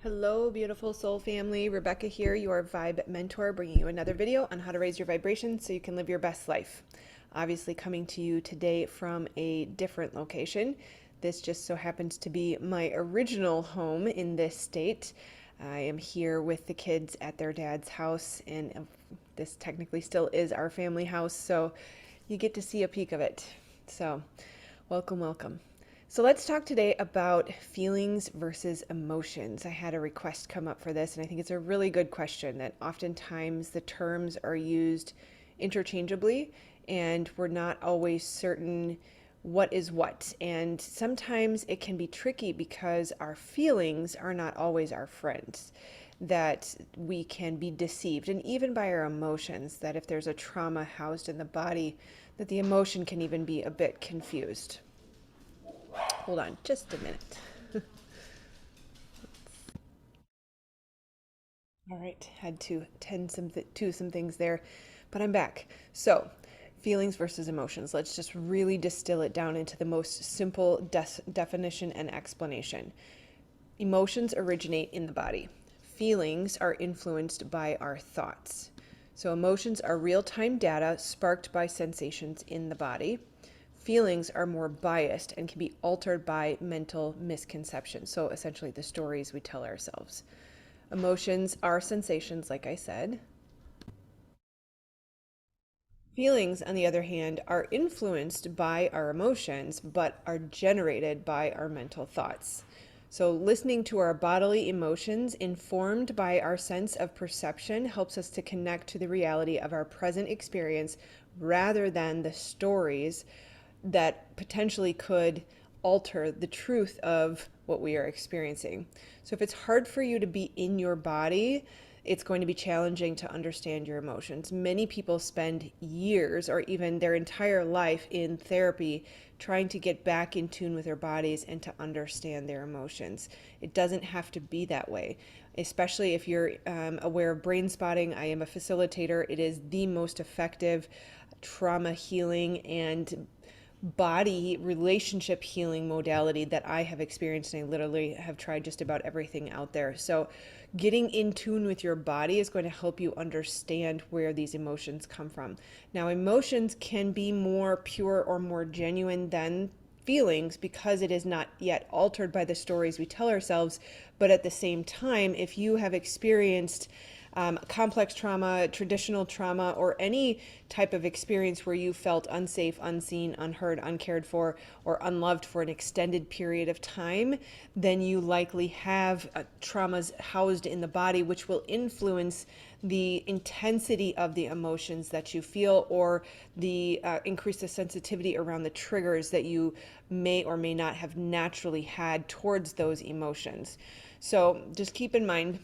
Hello, beautiful soul family. Rebecca here, your vibe mentor, bringing you another video on how to raise your vibration so you can live your best life. Obviously, coming to you today from a different location. This just so happens to be my original home in this state. I am here with the kids at their dad's house, and this technically still is our family house, so you get to see a peek of it. So, welcome, welcome. So let's talk today about feelings versus emotions. I had a request come up for this, and I think it's a really good question that oftentimes the terms are used interchangeably, and we're not always certain what is what. And sometimes it can be tricky because our feelings are not always our friends, that we can be deceived, and even by our emotions, that if there's a trauma housed in the body, that the emotion can even be a bit confused. Hold on just a minute. All right, had to tend to some things there, but I'm back. So, feelings versus emotions. Let's just really distill it down into the most simple definition and explanation. Emotions originate in the body. Feelings are influenced by our thoughts. So, emotions are real-time data sparked by sensations in the body. Feelings are more biased and can be altered by mental misconceptions. So essentially the stories we tell ourselves. Emotions are sensations, like I said. Feelings, on the other hand, are influenced by our emotions, but are generated by our mental thoughts. So, listening to our bodily emotions, informed by our sense of perception, helps us to connect to the reality of our present experience rather than the stories that potentially could alter the truth of what we are experiencing. So if it's hard for you to be in your body, it's going to be challenging to understand your emotions. Many people spend years or even their entire life in therapy trying to get back in tune with their bodies and to understand their emotions. It doesn't have to be that way, especially if you're aware of brain spotting. I am a facilitator. It is the most effective trauma healing and body relationship healing modality that I have experienced, and I literally have tried just about everything out there. So getting in tune with your body is going to help you understand where these emotions come from. Now, emotions can be more pure or more genuine than feelings because it is not yet altered by the stories we tell ourselves. But at the same time, if you have experienced complex trauma, traditional trauma, or any type of experience where you felt unsafe, unseen, unheard, uncared for, or unloved for an extended period of time, then you likely have traumas housed in the body, which will influence the intensity of the emotions that you feel, or the increase the sensitivity around the triggers that you may or may not have naturally had towards those emotions. So just keep in mind,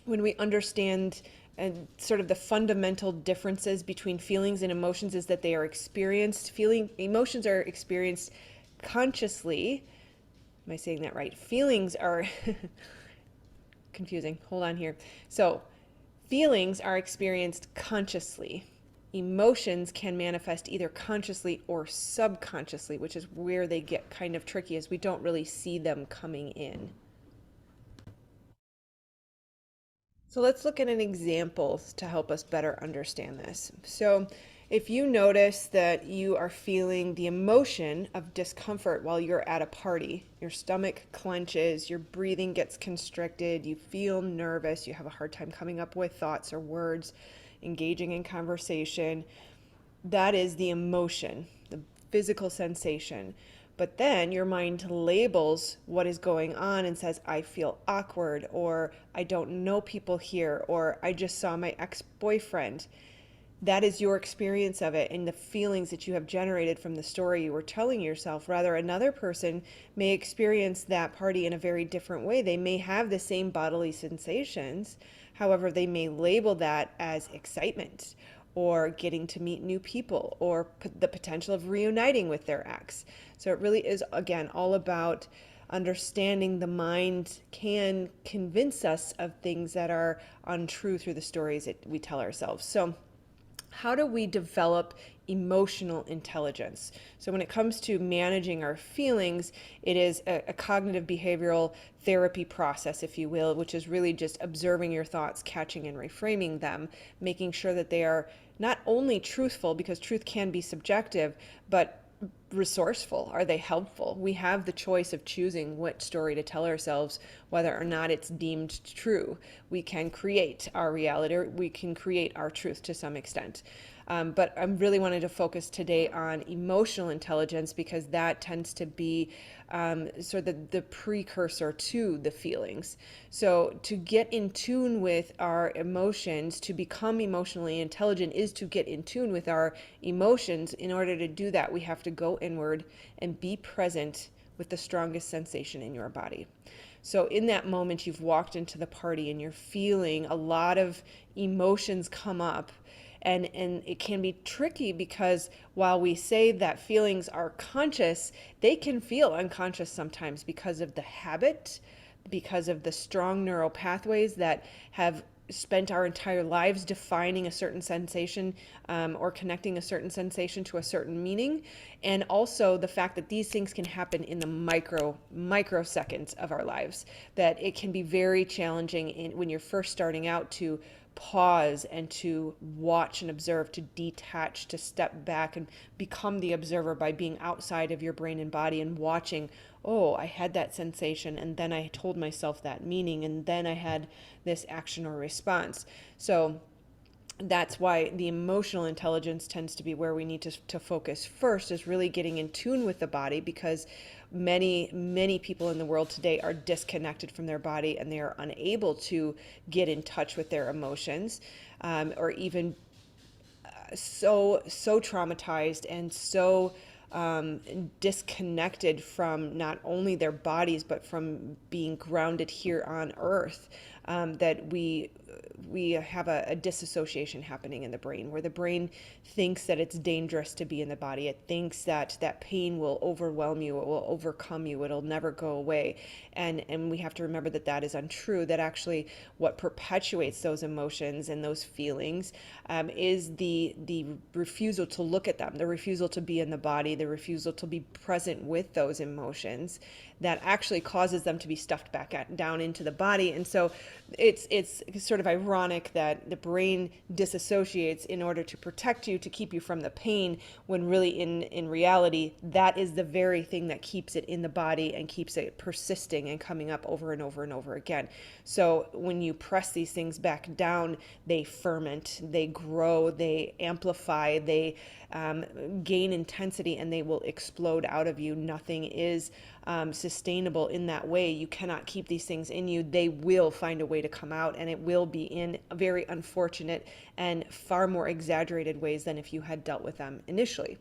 when we understand and sort of the fundamental differences between feelings and emotions, is that they are experienced. Emotions are experienced consciously. Am I saying that right? Feelings are confusing. Hold on here. So feelings are experienced consciously. Emotions can manifest either consciously or subconsciously, which is where they get kind of tricky, as we don't really see them coming in. So let's look at an example to help us better understand this. So if you notice that you are feeling the emotion of discomfort while you're at a party, your stomach clenches, your breathing gets constricted, you feel nervous, you have a hard time coming up with thoughts or words, engaging in conversation, that is the emotion, the physical sensation. But then your mind labels what is going on and says, I feel awkward, or I don't know people here, or I just saw my ex-boyfriend. That is your experience of it and the feelings that you have generated from the story you were telling yourself. Rather, another person may experience that party in a very different way. They may have the same bodily sensations. However, they may label that as excitement, or getting to meet new people, or the potential of reuniting with their ex. So it really is, again, all about understanding the mind can convince us of things that are untrue through the stories that we tell ourselves. So How do we develop emotional intelligence? So, when it comes to managing our feelings, it is a cognitive behavioral therapy process, if you will, which is really just observing your thoughts, catching and reframing them, making sure that they are not only truthful, because truth can be subjective, but resourceful? Are they helpful? We have the choice of choosing what story to tell ourselves, whether or not it's deemed true. We can create our reality, or we can create our truth to some extent. But I'm really wanted to focus today on emotional intelligence, because that tends to be sort of the precursor to the feelings. So to get in tune with our emotions, to become emotionally intelligent, is to get in tune with our emotions. In order to do that, we have to go inward and be present with the strongest sensation in your body. So in that moment, you've walked into the party and you're feeling a lot of emotions come up. And it can be tricky, because while we say that feelings are conscious, they can feel unconscious sometimes, because of the habit, because of the strong neural pathways that have spent our entire lives defining a certain sensation, or connecting a certain sensation to a certain meaning. And also the fact that these things can happen in the microseconds of our lives, that it can be very challenging when you're first starting out to pause and to watch and observe, to detach, to step back and become the observer by being outside of your brain and body and watching, oh, I had that sensation, and then I told myself that meaning, and then I had this action or response. So that's why the emotional intelligence tends to be where we need to focus first, is really getting in tune with the body, because many people in the world today are disconnected from their body, and they are unable to get in touch with their emotions, or even so traumatized and so disconnected from not only their bodies, but from being grounded here on earth, that we have a disassociation happening in the brain, where the brain thinks that it's dangerous to be in the body. It thinks that that pain will overwhelm you, it will overcome you, it'll never go away. And we have to remember that that is untrue, that actually what perpetuates those emotions and those feelings is the refusal to look at them, the refusal to be in the body, the refusal to be present with those emotions, that actually causes them to be stuffed down into the body. And so it's sort of ironic that the brain disassociates in order to protect you, to keep you from the pain, when really in reality, that is the very thing that keeps it in the body and keeps it persisting and coming up over and over and over again. So when you press these things back down, they ferment, they grow, they amplify, they gain intensity, and they will explode out of you. Nothing is sustainable in that way. You cannot keep these things in you. They will find a way to come out, and it will be in very unfortunate and far more exaggerated ways than if you had dealt with them initially.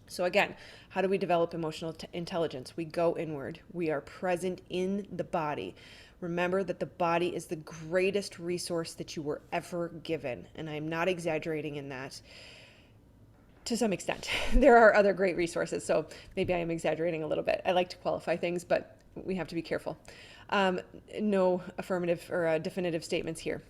So again, how do we develop emotional intelligence? We go inward. We are present in the body. Remember that the body is the greatest resource that you were ever given, and I'm not exaggerating in that. To some extent, there are other great resources, so maybe I am exaggerating a little bit. I like to qualify things, but we have to be careful. No affirmative or definitive statements here.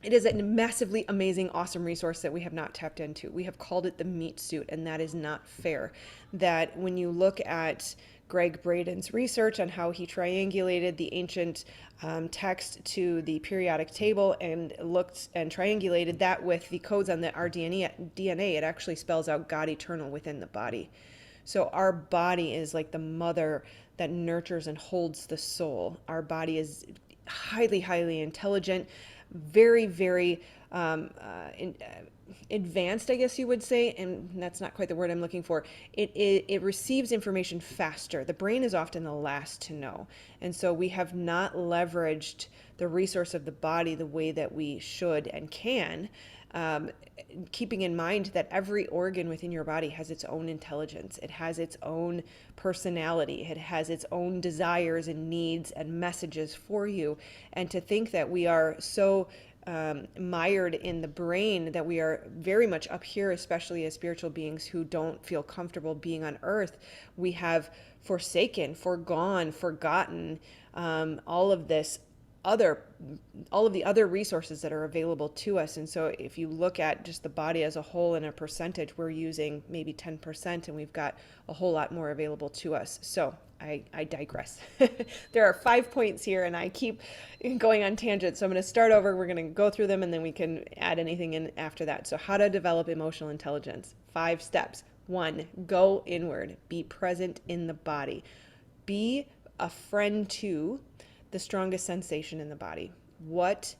It is a massively amazing, awesome resource that we have not tapped into. We have called it the meat suit, and that is not fair. That when you look at Greg Braden's research on how he triangulated the ancient text to the periodic table and looked and triangulated that with the codes on our DNA, it actually spells out God eternal within the body. So our body is like the mother that nurtures and holds the soul. Our body is highly, highly intelligent, very, very advanced, I guess you would say, and that's not quite the word I'm looking for. It receives information faster. The brain is often the last to know. And so we have not leveraged the resource of the body the way that we should and can, keeping in mind that every organ within your body has its own intelligence. It has its own personality. It has its own desires and needs and messages for you. And to think that we are so mired in the brain, that we are very much up here, especially as spiritual beings who don't feel comfortable being on earth, we have forsaken, forgone, forgotten all of this other all of the other resources that are available to us. And so if you look at just the body as a whole in a percentage, we're using maybe 10%, and we've got a whole lot more available to us. So I digress. There are 5 points here, and I keep going on tangents. So I'm going to start over. We're going to go through them, and then we can add anything in after that. So how to develop emotional intelligence. 5 steps. 1, go inward. Be present in the body. Be a friend to the strongest sensation in the body. What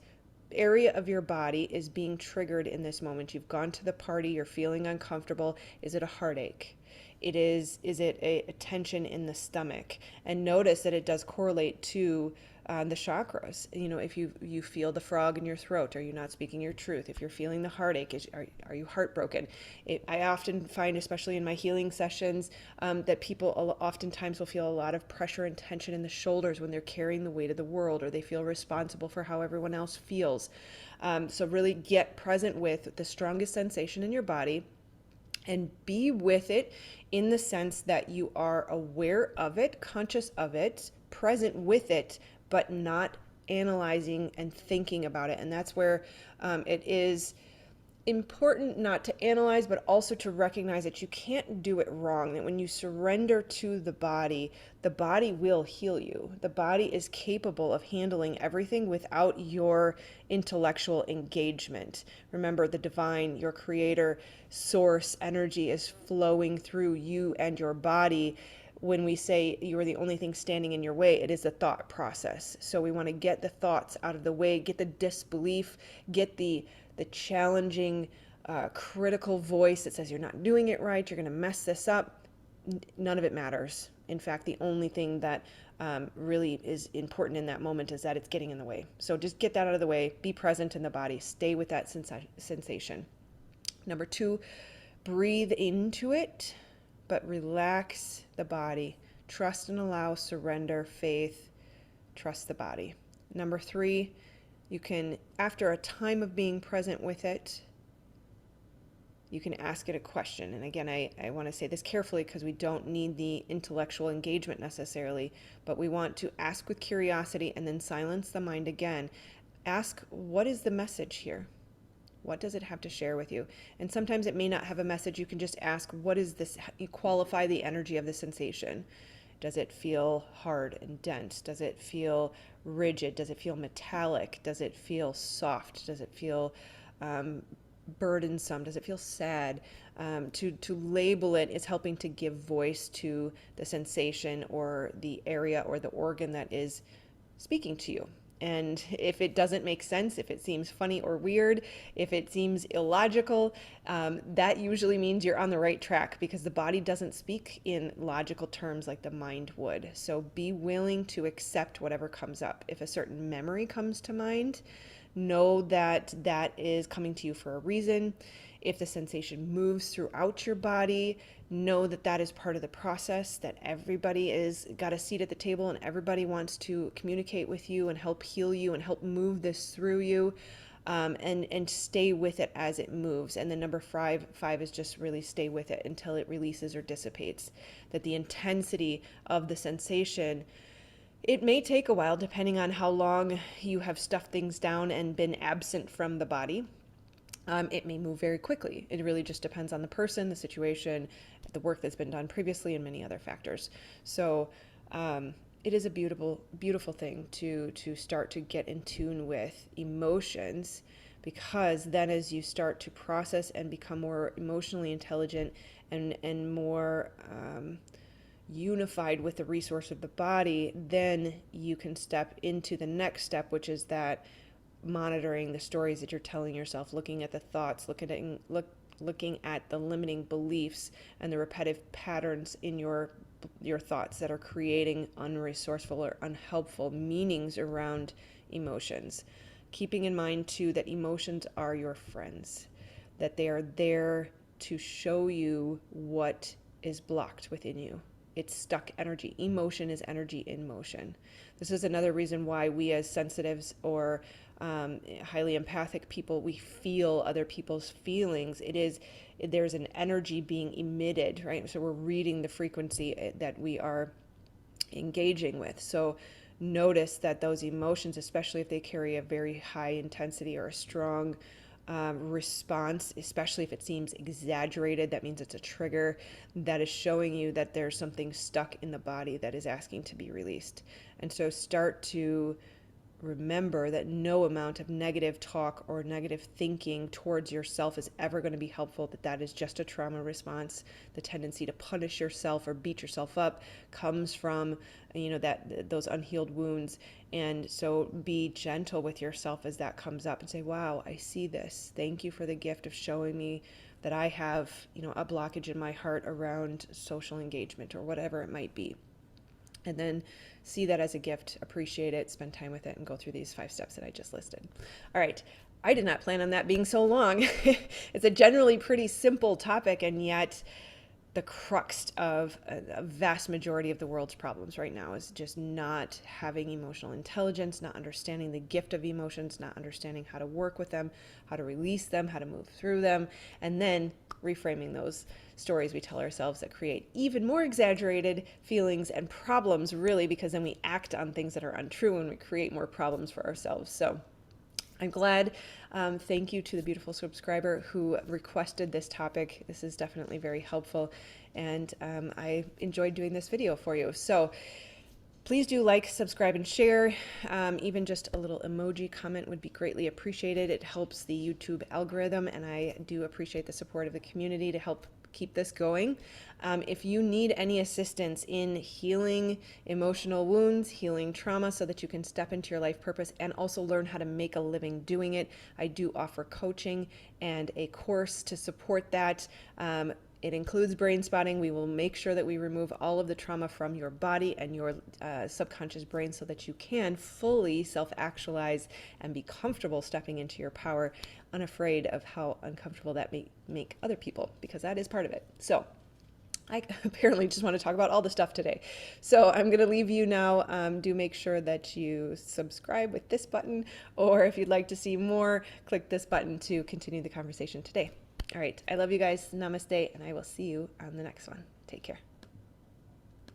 area of your body is being triggered in this moment? You've gone to the party, you're feeling uncomfortable. Is it a heartache? Is it a tension in the stomach? And notice that it does correlate to the chakras. If you feel the frog in your throat, are you not speaking your truth? If you're feeling the heartache, are you heartbroken? I often find, especially in my healing sessions, that people oftentimes will feel a lot of pressure and tension in the shoulders when they're carrying the weight of the world, or they feel responsible for how everyone else feels. So really get present with the strongest sensation in your body, and be with it in the sense that you are aware of it, conscious of it, present with it, but not analyzing and thinking about it. And that's where it is important not to analyze, but also to recognize that you can't do it wrong, that when you surrender to the body will heal you. The body is capable of handling everything without your intellectual engagement. Remember, the divine, your creator, source energy is flowing through you and your body. When we say you are the only thing standing in your way, it is the thought process. So we want to get the thoughts out of the way, get the disbelief, get the challenging, critical voice that says you're not doing it right, you're going to mess this up. None of it matters. In fact, the only thing that really is important in that moment is that it's getting in the way. So just get that out of the way, be present in the body, stay with that sensation. Number 2, breathe into it, but relax the body. Trust and allow, surrender, faith, trust the body. Number 3, you can, after a time of being present with it, you can ask it a question. And again, I want to say this carefully because we don't need the intellectual engagement necessarily, but we want to ask with curiosity and then silence the mind again. Ask, what is the message here? What does it have to share with you? And sometimes it may not have a message. You can just ask, what is this? You qualify the energy of the sensation. Does it feel hard and dense? Does it feel rigid? Does it feel metallic? Does it feel soft? Does it feel burdensome? Does it feel sad? To label it is helping to give voice to the sensation or the area or the organ that is speaking to you. And if it doesn't make sense, if it seems funny or weird, if it seems illogical, that usually means you're on the right track, because the body doesn't speak in logical terms like the mind would. So be willing to accept whatever comes up. If a certain memory comes to mind, know that that is coming to you for a reason. If the sensation moves throughout your body, know that that is part of the process, that everybody is got a seat at the table and everybody wants to communicate with you and help heal you and help move this through you, and stay with it as it moves. And then number five is just really stay with it until it releases or dissipates. That the intensity of the sensation, it may take a while depending on how long you have stuffed things down and been absent from the body. It may move very quickly. It really just depends on the person, the situation, the work that's been done previously, and many other factors. So it is a beautiful, beautiful thing to start to get in tune with emotions, because then as you start to process and become more emotionally intelligent and more unified with the resource of the body, then you can step into the next step, which is that monitoring the stories that you're telling yourself, looking at the thoughts, looking at the limiting beliefs and the repetitive patterns in your thoughts that are creating unresourceful or unhelpful meanings around emotions. Keeping in mind too that emotions are your friends, that they are there to show you what is blocked within you. It's stuck energy. Emotion is energy in motion. This is another reason why we as sensitives or highly empathic people, we feel other people's feelings. There's an energy being emitted, right? So we're reading the frequency that we are engaging with. So notice that those emotions, especially if they carry a very high intensity or a strong response, especially if it seems exaggerated, that means it's a trigger that is showing you that there's something stuck in the body that is asking to be released. And so start to remember that no amount of negative talk or negative thinking towards yourself is ever going to be helpful, that is just a trauma response. The tendency to punish yourself or beat yourself up comes from, that those unhealed wounds. And so be gentle with yourself as that comes up and say, wow, I see this. Thank you for the gift of showing me that I have, a blockage in my heart around social engagement or whatever it might be. And then see that as a gift, appreciate it, spend time with it, and go through these 5 steps that I just listed. All right. I did not plan on that being so long. It's a generally pretty simple topic, and yet the crux of a vast majority of the world's problems right now is just not having emotional intelligence, not understanding the gift of emotions, not understanding how to work with them, how to release them, how to move through them, and then reframing those stories we tell ourselves that create even more exaggerated feelings and problems, really, because then we act on things that are untrue and we create more problems for ourselves. So I'm glad. Thank you to the beautiful subscriber who requested this topic. This is definitely very helpful, and I enjoyed doing this video for you. So please do like, subscribe, and share. Even just a little emoji comment would be greatly appreciated. It helps the YouTube algorithm, and I do appreciate the support of the community to help keep this going. If you need any assistance in healing emotional wounds, healing trauma, so that you can step into your life purpose and also learn how to make a living doing it, I do offer coaching and a course to support that. It includes brain spotting. We will make sure that we remove all of the trauma from your body and your subconscious brain so that you can fully self-actualize and be comfortable stepping into your power, unafraid of how uncomfortable that may make other people, because that is part of it. So I apparently just want to talk about all the stuff today. So I'm going to leave you now. Do make sure that you subscribe with this button, or if you'd like to see more, click this button to continue the conversation today. All right. I love you guys. Namaste, and I will see you on the next one. Take care.